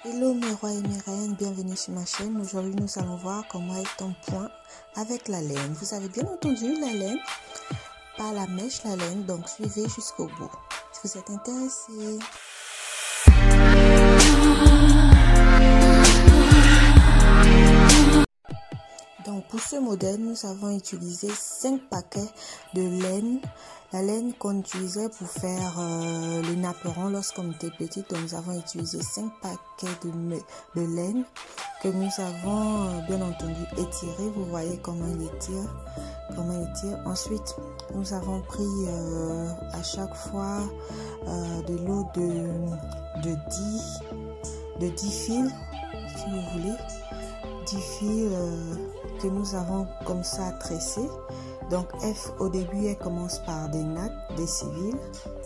Hello mes rois et mes reines, bienvenue sur ma chaîne. Aujourd'hui nous allons voir comment être en point avec la laine. Vous avez bien entendu la laine, pas la mèche, la laine, donc suivez jusqu'au bout si vous êtes intéressé. Donc pour ce modèle, nous avons utilisé 5 paquets de laine. La laine qu'on utilisait pour faire le napperon lorsqu'on était petite. Donc nous avons utilisé 5 paquets de laine que nous avons bien entendu étiré. Vous voyez comment il étire. Ensuite, nous avons pris à chaque fois de l'eau de 10 fils, si vous voulez. 10 fils que nous avons comme ça tressés. Donc F au début elle commence par des nattes, des civils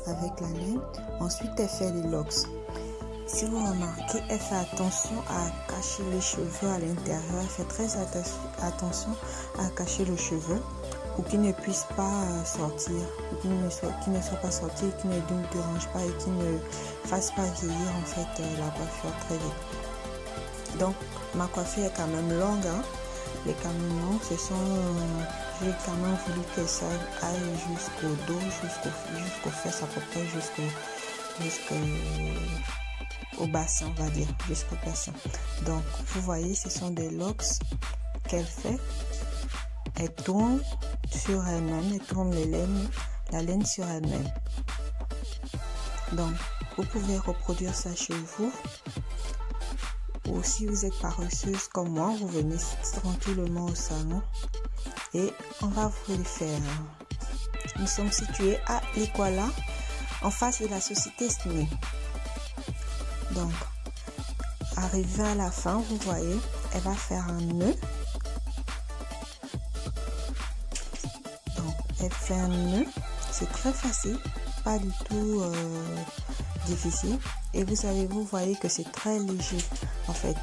avec la laine. Ensuite elle fait les locks. Si vous remarquez, elle fait attention à cacher les cheveux à l'intérieur. Elle fait très attention à cacher le cheveu pour qu'il ne puisse pas sortir, qu'il ne soit pas sorti, qu'il ne nous dérange pas et qu'il ne fasse pas vieillir en fait la coiffure très vite. Donc ma coiffure est quand même longue, hein. Les caméras, j'ai quand même voulu que ça aille jusqu'au dos, jusqu'aux fesses, à peu près jusqu'au bassin, on va dire, jusqu'au bassin. Donc, vous voyez, ce sont des locks qu'elle fait. Elle tourne sur elle-même, elle tourne la laine sur elle-même. Donc, vous pouvez reproduire ça chez vous. Ou si vous êtes paresseuse comme moi, vous venez tranquillement au salon et on va vous le faire. Nous sommes situés à Likwala, en face de la société SNE. Donc, arrivé à la fin, vous voyez, elle va faire un nœud. Donc, elle fait un nœud. C'est très facile, pas du tout difficile. Et vous voyez que c'est très léger en fait.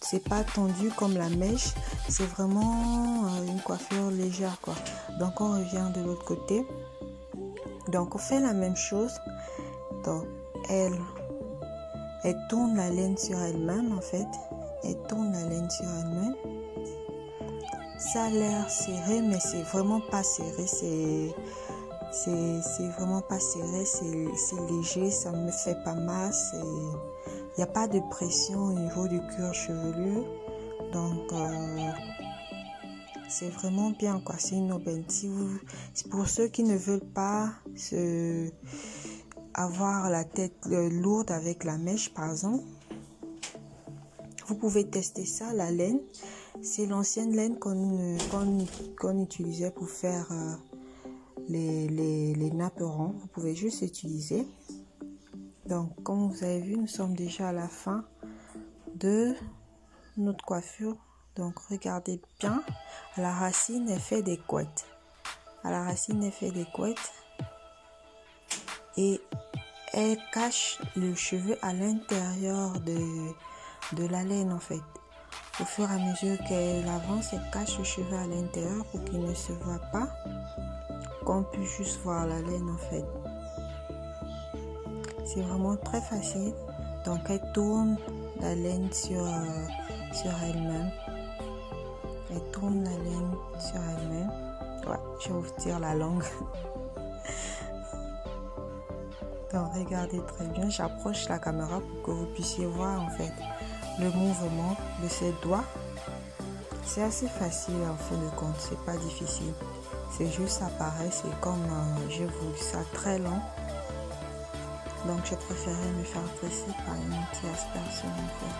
C'est pas tendu comme la mèche, c'est vraiment une coiffure légère quoi. Donc on revient de l'autre côté. Donc on fait la même chose. Donc elle tourne la laine sur elle-même en fait. Elle tourne la laine sur elle-même. Ça a l'air serré mais c'est vraiment pas serré. C'est vraiment pas serré, c'est léger, ça me fait pas mal, il n'y a pas de pression au niveau du cuir chevelu, donc c'est vraiment bien quoi, c'est une aubaine. Pour ceux qui ne veulent pas avoir la tête lourde avec la mèche par exemple, vous pouvez tester ça. La laine, c'est l'ancienne laine qu'on utilisait pour faire les napperons. Vous pouvez juste utiliser. Donc comme vous avez vu, nous sommes déjà à la fin de notre coiffure. Donc regardez bien, à la racine elle fait des couettes. Et elle cache le cheveu à l'intérieur de la laine en fait. Au fur et à mesure qu'elle avance, elle cache le cheveu à l'intérieur pour qu'il ne se voit pas, qu'on puisse juste voir la laine en fait. C'est vraiment très facile. Donc elle tourne la laine sur elle-même. Elle tourne la laine sur elle-même. Ouais, je vais vous tirer la langue. Donc regardez très bien, j'approche la caméra pour que vous puissiez voir en fait le mouvement de ses doigts. C'est assez facile en fin de compte, c'est pas difficile. C'est juste ça paraît, c'est comme j'ai voulu ça très long. Donc je préférais me faire tresser par une tierce personne en fait.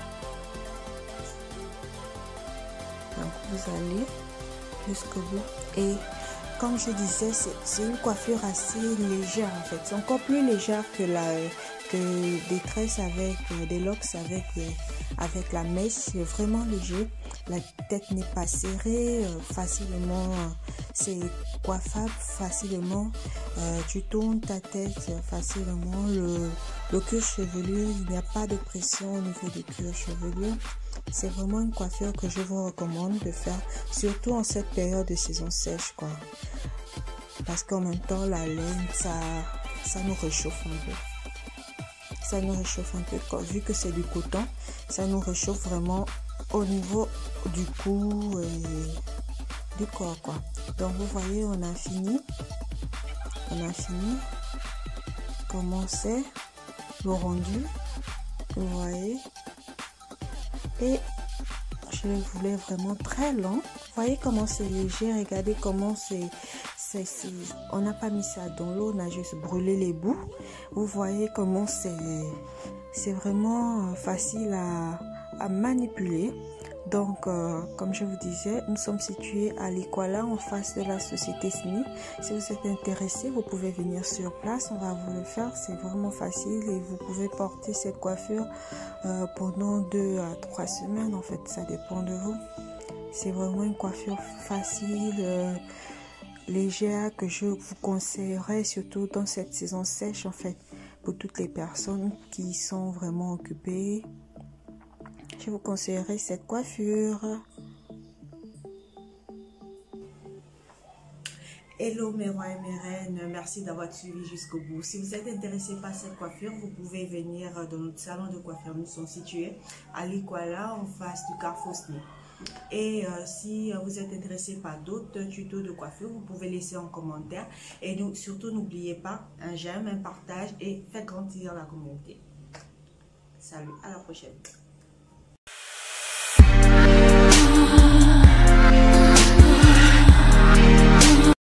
Donc vous allez jusqu'au bout. Et comme je disais, c'est une coiffure assez légère en fait. C'est encore plus légère que des tresses avec des locks avec la mèche. C'est vraiment léger. La tête n'est pas serrée facilement. C'est coiffable facilement. Tu tournes ta tête facilement. Le cuir chevelu, il n'y a pas de pression au niveau du cuir chevelu. C'est vraiment une coiffure que je vous recommande de faire, surtout en cette période de saison sèche quoi. Parce qu'en même temps la laine ça nous réchauffe un peu. ça nous réchauffe un peu, vu que c'est du coton, ça nous réchauffe vraiment au niveau du cou et du corps quoi. Donc vous voyez, on a fini comment c'est le rendu, vous voyez, et je le voulais vraiment très long. Vous voyez comment c'est léger, regardez comment on n'a pas mis ça dans l'eau, on a juste brûlé les bouts. Vous voyez comment c'est vraiment facile à manipuler. Donc comme je vous disais, nous sommes situés à Likwala, en face de la société SNI. Si vous êtes intéressé, vous pouvez venir sur place, on va vous le faire, c'est vraiment facile et vous pouvez porter cette coiffure pendant 2 à 3 semaines, en fait ça dépend de vous. C'est vraiment une coiffure facile, légère, que je vous conseillerais surtout dans cette saison sèche, en fait, pour toutes les personnes qui sont vraiment occupées. Je vous conseillerais cette coiffure. Hello mes rois et mes reines, merci d'avoir suivi jusqu'au bout. Si vous êtes intéressé par cette coiffure, vous pouvez venir dans notre salon de coiffure. Nous sommes situés à Likwala, en face du Carrefour SNI. Et si vous êtes intéressé par d'autres tutos de coiffure, vous pouvez laisser en commentaire. Et surtout, n'oubliez pas un j'aime, un partage et faites grandir la communauté. Salut, à la prochaine.